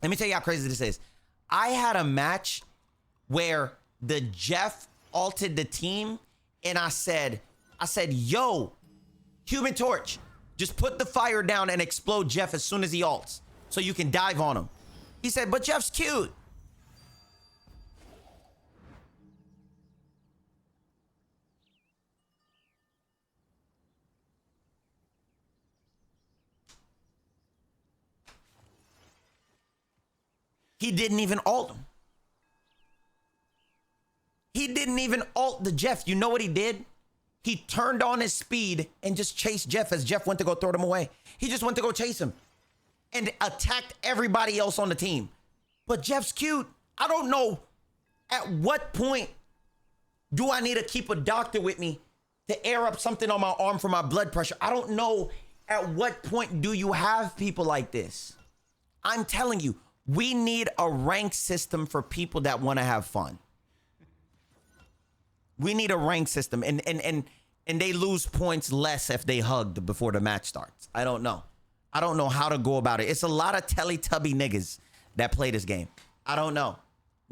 Let me tell you how crazy this is. I had a match where the Jeff ulted the team, and I said, yo, Human Torch, just put the fire down and explode Jeff as soon as he ults so you can dive on him. He said, but Jeff's cute. He didn't even ult him. He didn't even ult the Jeff. You know what he did? He turned on his speed and just chased Jeff as Jeff went to go throw him away. He just went to go chase him and attacked everybody else on the team. But Jeff's cute. I don't know at what point do I need to keep a doctor with me to air up something on my arm for my blood pressure. I don't know at what point do you have people like this. I'm telling you, we need a rank system for people that want to have fun. We need a rank system, and they lose points less if they hugged before the match starts. I don't know. I don't know how to go about it. It's a lot of Teletubby niggas that play this game. I don't know.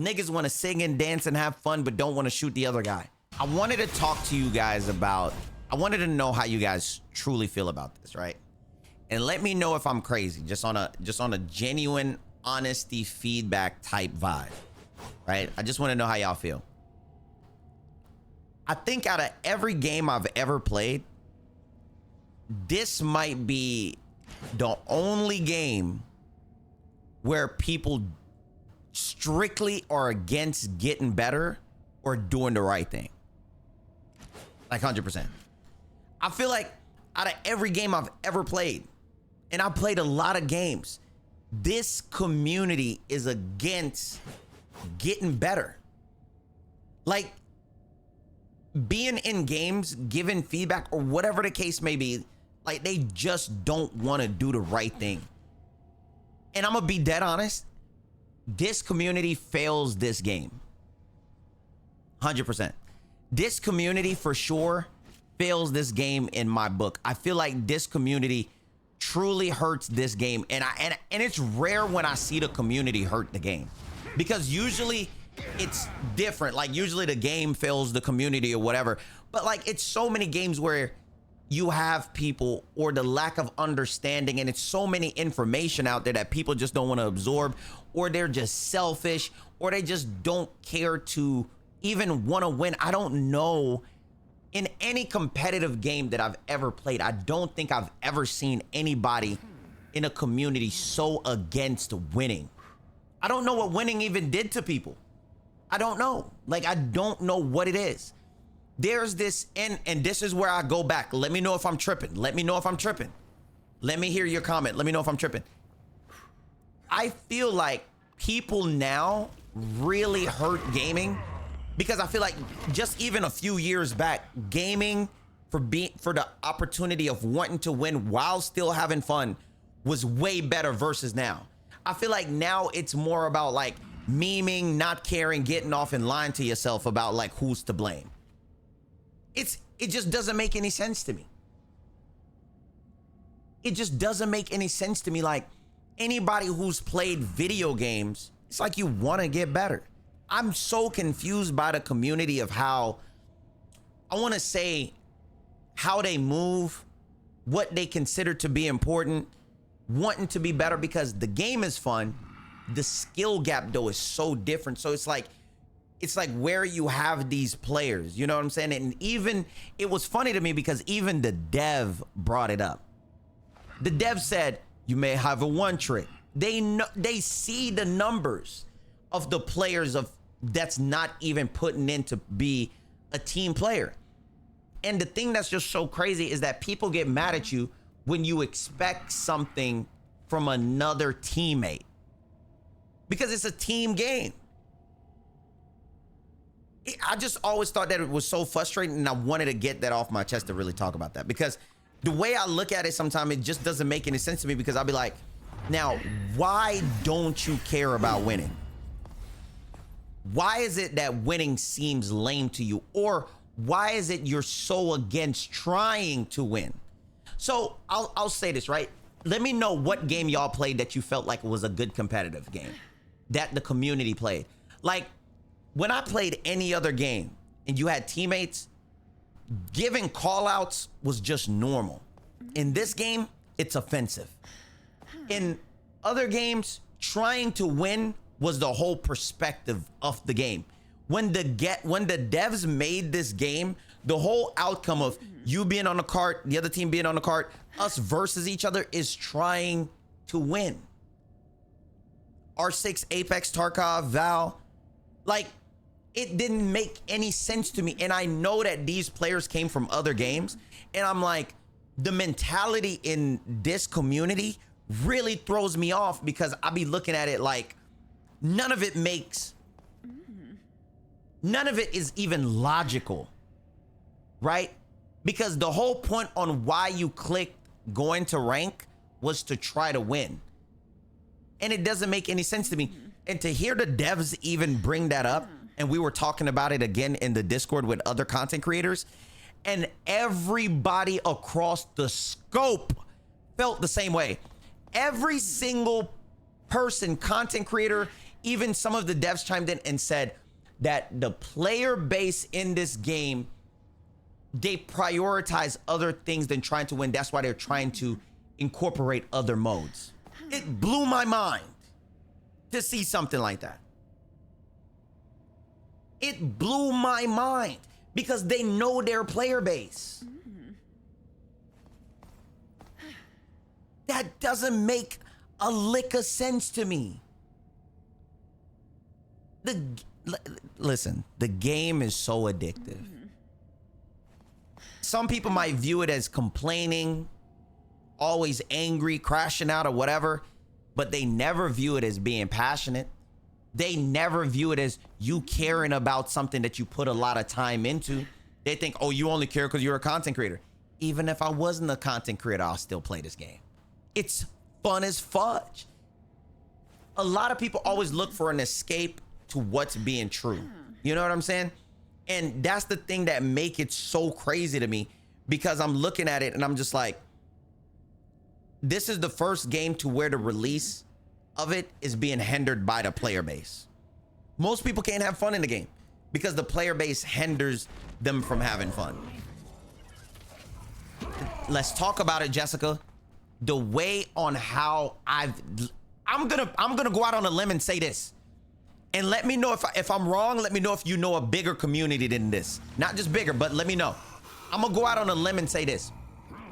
Niggas want to sing and dance and have fun, but don't want to shoot the other guy. I wanted to talk to you guys about, I wanted to know how you guys truly feel about this, right? And let me know if I'm crazy, just on a genuine honesty feedback type vibe, right? I just want to know how y'all feel. I think out of every game I've ever played, this might be the only game where people strictly are against getting better or doing the right thing. Like 100%. I feel like out of every game I've ever played, and I've played a lot of games, this community is against getting better. Like, being in games, giving feedback, or whatever the case may be, like, they just don't want to do the right thing. And I'm gonna be dead honest, this community fails this game. 100%. This community for sure fails this game in my book. I feel like this community truly hurts this game, and it's rare when I see the community hurt the game, because usually it's different. Like, usually the game fails the community or whatever, but like, it's so many games where you have people, or the lack of understanding, and it's so many information out there that people just don't want to absorb, or they're just selfish, or they just don't care to even want to win. I don't know. In any competitive game that I've ever played, I don't think I've ever seen anybody in a community so against winning. I don't know what winning even did to people. I don't know. Like, I don't know what it is. There's this, and this is where I go back. Let me know if I'm tripping. Let me know if I'm tripping. Let me hear your comment. Let me know if I'm tripping. I feel like people now really hurt gaming, because I feel like just even a few years back, gaming for the opportunity of wanting to win while still having fun was way better versus now. I feel like now it's more about like memeing, not caring, getting off and lying to yourself about like who's to blame. It just doesn't make any sense to me. It just doesn't make any sense to me. Like, anybody who's played video games, it's like you want to get better. I'm so confused by the community of how, I want to say, how they move, what they consider to be important, wanting to be better, because the game is fun. The skill gap though is so different. So it's like where you have these players, you know what I'm saying? And even, it was funny to me because even the dev brought it up. The dev said, you may have a one trick. They know, they see the numbers of the players that's not even putting in to be a team player. And the thing that's just so crazy is that people get mad at you when you expect something from another teammate, because it's a team game. I just always thought that it was so frustrating, and I wanted to get that off my chest to really talk about that, because the way I look at it sometimes, it just doesn't make any sense to me, because I'll be like, now, why don't you care about winning? Why is it that winning seems lame to you? Or why is it you're so against trying to win? So I'll say this, right? Let me know what game y'all played that you felt like was a good competitive game that the community played. Like when I played any other game and you had teammates, giving call outs was just normal. In this game, it's offensive. In other games, trying to win was the whole perspective of the game. When the devs made this game, the whole outcome of you being on the cart, the other team being on the cart, us versus each other is trying to win. R6, Apex, Tarkov, Val, like it didn't make any sense to me. And I know that these players came from other games, and I'm like, the mentality in this community really throws me off because I be looking at it like none of it is even logical, right? Because the whole point on why you clicked going to rank was to try to win. And it doesn't make any sense to me. And to hear the devs even bring that up, and we were talking about it again in the Discord with other content creators, and everybody across the scope felt the same way. Every single person, content creator, even some of the devs chimed in and said that the player base in this game, they prioritize other things than trying to win. That's why they're trying to incorporate other modes. It blew my mind to see something like that. It blew my mind because they know their player base. That doesn't make a lick of sense to me. Listen, the game is so addictive. Some people might view it as complaining, always angry, crashing out or whatever, but they never view it as being passionate. They never view it as you caring about something that you put a lot of time into. They think, oh, you only care because you're a content creator. Even if I wasn't a content creator, I'll still play this game. It's fun as fudge. A lot of people always look for an escape to what's being true. You know what I'm saying? And that's the thing that make it so crazy to me, because I'm looking at it and I'm just like, this is the first game to where the release of it is being hindered by the player base. Most people can't have fun in the game because the player base hinders them from having fun. Let's talk about it, Jessica. The way on how I'm gonna go out on a limb and say this, and let me know if I'm wrong. Let me know if you know a bigger community than this. Not just bigger, but let me know. I'm gonna go out on a limb and say this.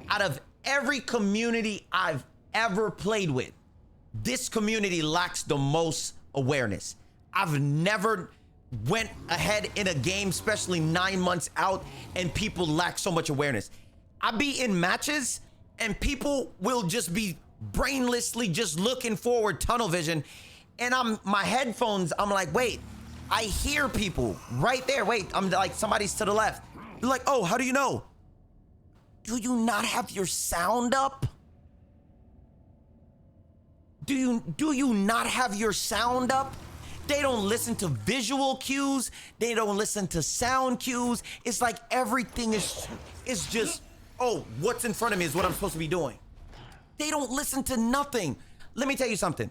Out of every community I've ever played with, this community lacks the most awareness. I've never went ahead in a game, especially 9 months out, and people lack so much awareness. I be in matches and people will just be brainlessly just looking forward, tunnel vision. And my headphones, I'm like, wait, I hear people right there. Wait, I'm like, somebody's to the left. They're like, oh, how do you know? Do you not have your sound up? Do you not have your sound up? They don't listen to visual cues. They don't listen to sound cues. It's like everything is just, oh, what's in front of me is what I'm supposed to be doing. They don't listen to nothing. Let me tell you something.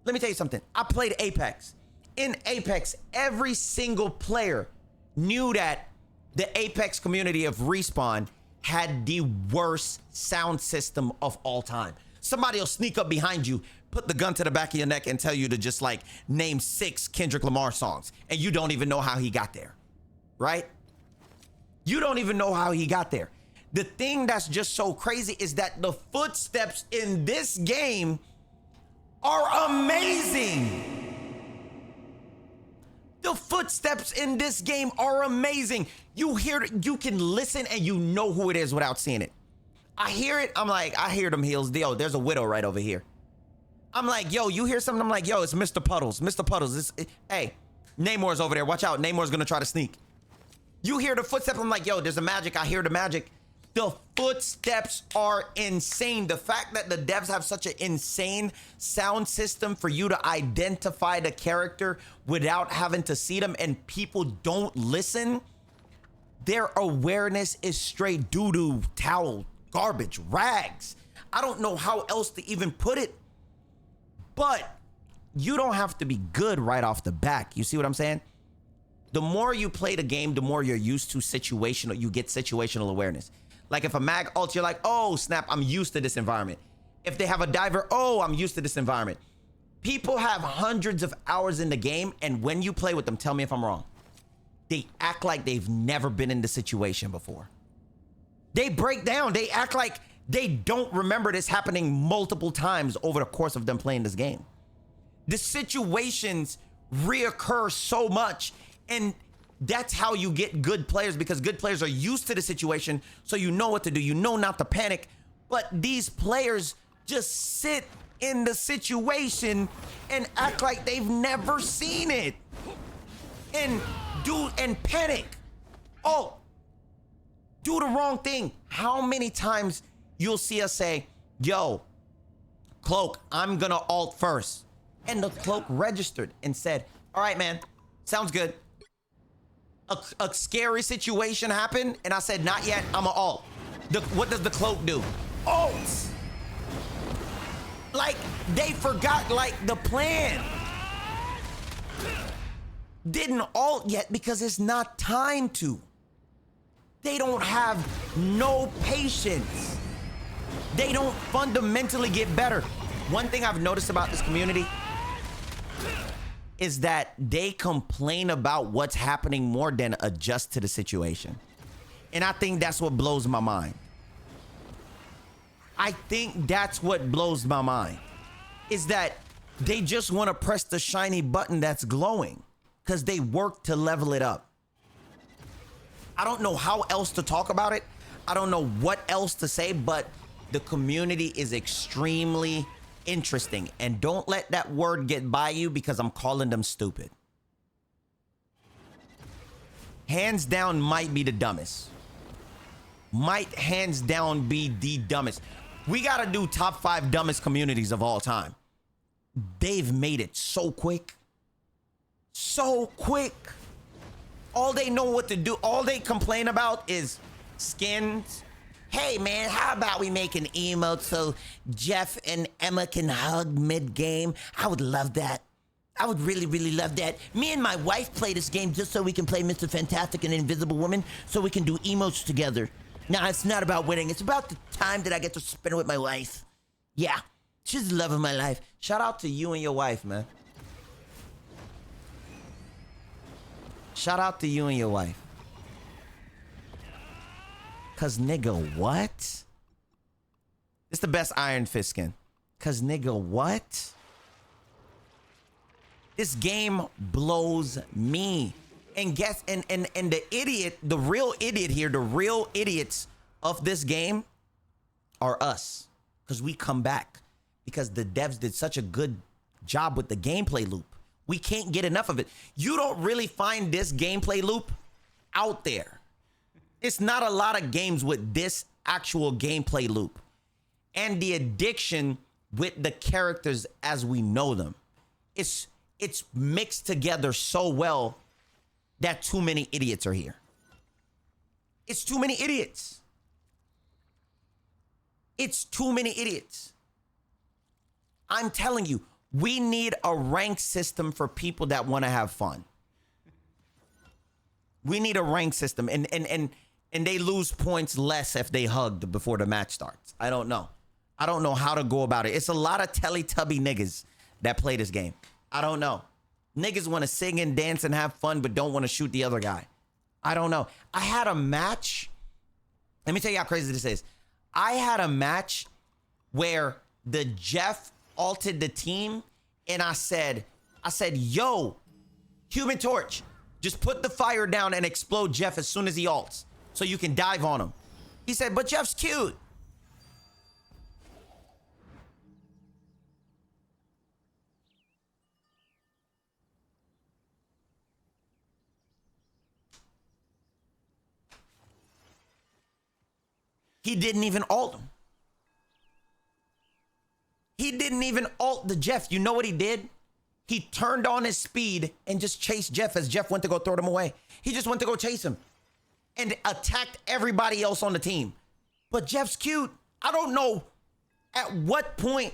I played Apex. In Apex, every single player knew that the Apex community of Respawn had the worst sound system of all time. Somebody will sneak up behind you, put the gun to the back of your neck and tell you to just like name 6 Kendrick Lamar songs, and you don't even know how he got there, right? You don't even know how he got there. The thing that's just so crazy is that the footsteps in this game are amazing. The footsteps in this game are amazing. You can listen and you know who it is without seeing it. I hear it, I'm like, I hear them heels. Yo, there's a widow right over here. I'm like, yo, you hear something? I'm like, yo, it's Mr. Puddles. Mr. Puddles, hey, Namor's over there. Watch out, Namor's gonna try to sneak. You hear the footsteps, I'm like, yo, there's a magic. I hear the magic. The footsteps are insane. The fact that the devs have such an insane sound system for you to identify the character without having to see them, and people don't listen, their awareness is straight doo-doo, towel, garbage, rags. I don't know how else to even put it. But you don't have to be good right off the back. You see what I'm saying? The more you play the game, the more you're used to situational, you get situational awareness. Like if a mag ult, you're like, oh snap, I'm used to this environment. If they have a diver, oh, I'm used to this environment. People have hundreds of hours in the game, and when you play with them, tell me if I'm wrong, they act like they've never been in the situation before. They break down. They act like they don't remember this happening multiple times over the course of them playing this game. The situations reoccur so much, and that's how you get good players, because good players are used to the situation, so you know what to do. You know not to panic, but these players just sit in the situation and act like they've never seen it and panic. Oh, do the wrong thing. How many times you'll see us say, yo, Cloak, I'm gonna ult first. And the Cloak registered and said, all right, man, sounds good. A scary situation happened, and I said, not yet, I'm a ult. What does the Cloak do? Ults. Like, they forgot, like, the plan. Didn't ult yet because it's not time to. They don't have no patience. They don't fundamentally get better. One thing I've noticed about this community is that they complain about what's happening more than adjust to the situation. And I think that's what blows my mind. I think that's what blows my mind, is that they just want to press the shiny button that's glowing because they work to level it up. I don't know how else to talk about it. I don't know what else to say, but the community is extremely interesting. And don't let that word get by you, because I'm calling them stupid. Hands down might be the dumbest. Might hands down be the dumbest. We got to do top 5 dumbest communities of all time. They've made it so quick. So quick. All they know what to do, all they complain about is skins. Hey man, how about we make an emote so Jeff and Emma can hug mid-game? I would love that. I would really, really love that. Me and my wife play this game just so we can play Mr. Fantastic and Invisible Woman, so we can do emotes together. Nah, it's not about winning. It's about the time that I get to spend with my wife. Yeah, she's the love of my life. Shout out to you and your wife, man. Shout out to you and your wife. Cause nigga, what? It's the best Iron Fist skin. Cause nigga, what? This game blows me. And guess, and the idiot, the real idiot here, the real idiots of this game are us. Because we come back. Because the devs did such a good job with the gameplay loop. We can't get enough of it. You don't really find this gameplay loop out there. It's not a lot of games with this actual gameplay loop. And the addiction with the characters as we know them. It's mixed together so well that too many idiots are here. It's too many idiots. It's too many idiots. I'm telling you, we need a rank system for people that want to have fun. We need a rank system, and they lose points less if they hugged before the match starts. I don't know. I don't know how to go about it. It's a lot of Teletubby niggas that play this game. I don't know. Niggas want to sing and dance and have fun, but don't want to shoot the other guy. I don't know. I had a match. Let me tell you how crazy this is. I had a match where the Jeff ulted the team, and I said, yo, Human Torch, just put the fire down and explode Jeff as soon as he ults so you can dive on him. He said, but Jeff's cute. He didn't even ult him. He didn't even ult the Jeff. You know what he did? He turned on his speed and just chased Jeff as Jeff went to go throw them away. He just went to go chase him and attacked everybody else on the team. But Jeff's cute. I don't know At what point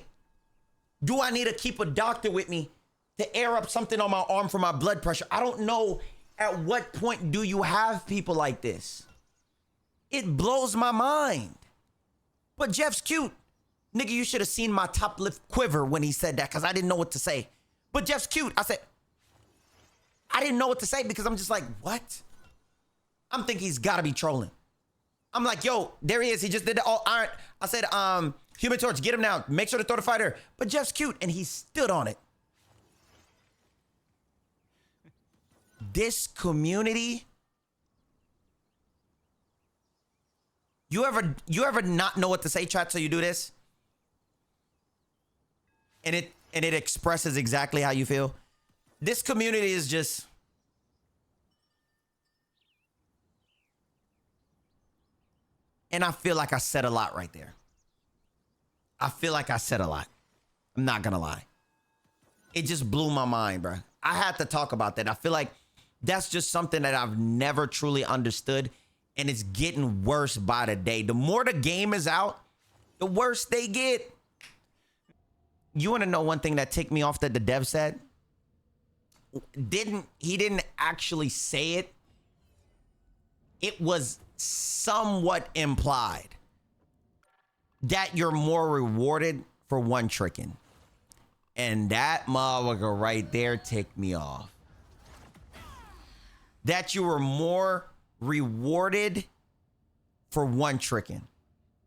do I need to keep a doctor with me to air up something on my arm for my blood pressure? I don't know. At what point do you have people like this? It blows my mind. But Jeff's cute. Nigga, you should have seen my top lip quiver when he said that because I didn't know what to say. But Jeff's cute. I said, I didn't know what to say because I'm just like, what? I'm thinking he's got to be trolling. I'm like, yo, there he is. He just did the all iron. I said, Human Torch, get him now. Make sure to throw the fighter. But Jeff's cute, and he stood on it. This community, you ever not know what to say, chat, so you do this? And it expresses exactly how you feel. This community is just, and I feel like I said a lot right there. I feel like I said a lot. I'm not gonna lie. It just blew my mind, bro. I had to talk about that. I feel like that's just something that I've never truly understood, and it's getting worse by the day. The more the game is out, the worse they get. You want to know one thing that ticked me off that the dev said? He didn't actually say it. It was somewhat implied that you're more rewarded for one tricking. And that motherfucker right there ticked me off. That you were more rewarded for one tricking.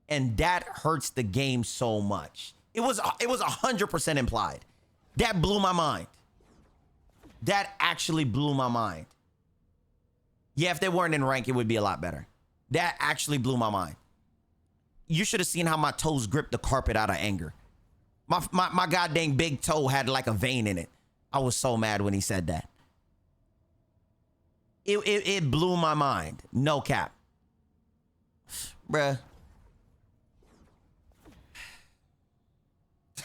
And that hurts the game so much. It was 100% implied. That blew my mind. That actually blew my mind. Yeah, if they weren't in rank, it would be a lot better. That actually blew my mind. You should have seen how my toes gripped the carpet out of anger. My goddamn big toe had like a vein in it. I was so mad when he said that. It blew my mind. No cap. Bruh.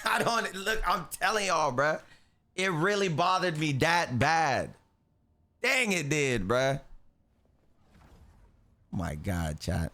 I don't, look, I'm telling y'all, bruh. It really bothered me that bad. Dang, it did, bruh. My God, chat.